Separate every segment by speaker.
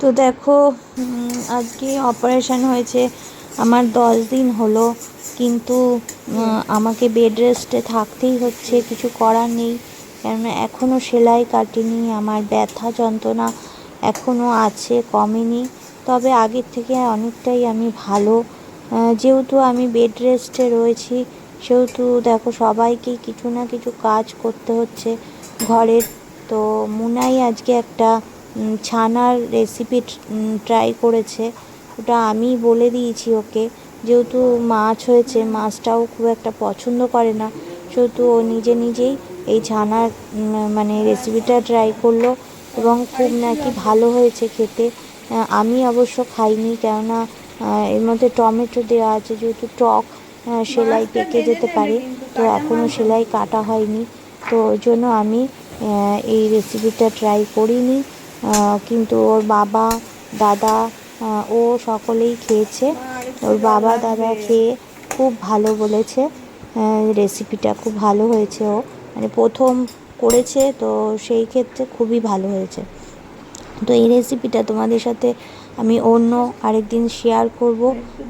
Speaker 1: তো দেখো, আজকে অপারেশন হয়েছে আমার 10 দিন হলো, কিন্তু আমাকে বেড রেস্টে থাকতেই হচ্ছে, কিছু করার নেই। কেননা এখনও সেলাই কাটেনি, আমার ব্যথা যন্ত্রণা এখনও আছে, কমেনি। তবে আগের থেকে অনেকটাই আমি ভালো। যেহেতু আমি বেড রেস্টে রয়েছি, সেহেতু দেখো সবাইকেই কিছু না কিছু কাজ করতে হচ্ছে ঘরের। তো মুনাই আজকে একটা ছানার রেসিপি ট্রাই করেছে। ওটা আমি বলে দিয়েছি ওকে, যেহেতু মাছ হয়েছে, মাছটাও খুব একটা পছন্দ করে না, সেহেতু ও নিজে নিজেই এই ছানার মানে রেসিপিটা ট্রাই করলো এবং খুব নাকি ভালো হয়েছে খেতে। আমি অবশ্য খাইনি, কেননা এর মধ্যে টমেটো দেওয়া আছে, যেহেতু টক সেলাই পেকে যেতে পারে, তো এখনও সেলাই কাটা হয়নি, তো ওই জন্য আমি এই রেসিপিটা ট্রাই করিনি। কিন্তু ওর বাবা, দাদা, ও সকলেই খেয়েছে। ওর বাবা দাদা খেয়ে খুব ভালো বলেছে, রেসিপিটা খুব ভালো হয়েছে। ও মানে প্রথম করেছে, তো সেই ক্ষেত্রে খুবই ভালো হয়েছে। তো এই রেসিপিটা তোমাদের সাথে আমি অন্য আরেকদিন শেয়ার করব।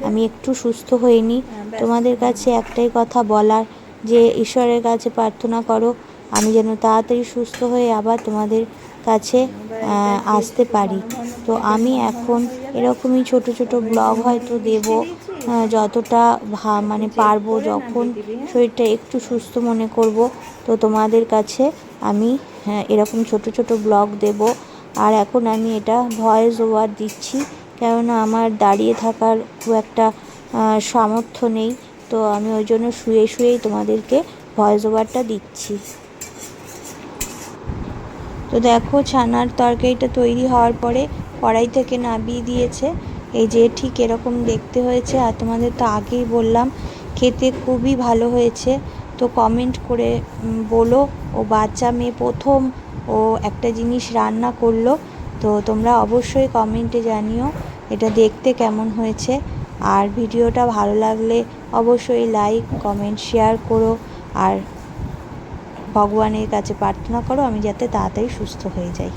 Speaker 1: আমি একটু সুস্থ হইনি, তোমাদের কাছে একটাই কথা বলার, যে ঈশ্বরের কাছে প্রার্থনা করো আমি যেন তাড়াতাড়ি সুস্থ হয়ে আবার তোমাদের কাছে আসতে পারি। তো আমি এখন এরকমই ছোট ছোট ব্লগ হয়তো দেব, যতটা মানে পারবো, যখন শরীরটা একটু সুস্থ মনে করব, তো তোমাদের কাছে আমি এরকম ছোট ছোট ব্লগ দেব। আর এখন আমি এটা ভয়েস ওভার দিচ্ছি, কেননা আমার দাঁড়িয়ে থাকার খুব একটা সামর্থ্য নেই, তো আমি ওই জন্য শুয়ে শুয়েই তোমাদেরকে ভয়েস ওভারটা দিচ্ছি। তো দেখো, ছানার তরকারিটা তৈরি হওয়ার পরে কড়াই থেকে নামিয়ে দিয়েছে। এই যে ঠিক এরকম দেখতে হয়েছে, আর তোমাদের তো আগেই বললাম খেতে খুবই ভালো হয়েছে। তো কমেন্ট করে বলো, ও বাচ্চা মেয়ে প্রথম ও একটা জিনিস রান্না করলো, তো তোমরা অবশ্যই কমেন্টে জানিও এটা দেখতে কেমন হয়েছে। আর ভিডিওটা ভালো লাগলে অবশ্যই লাইক, কমেন্ট, শেয়ার করো। আর ভগবানের কাছে প্রার্থনা করো আমি যাতে তাড়াতাড়ি সুস্থ হয়ে যাই।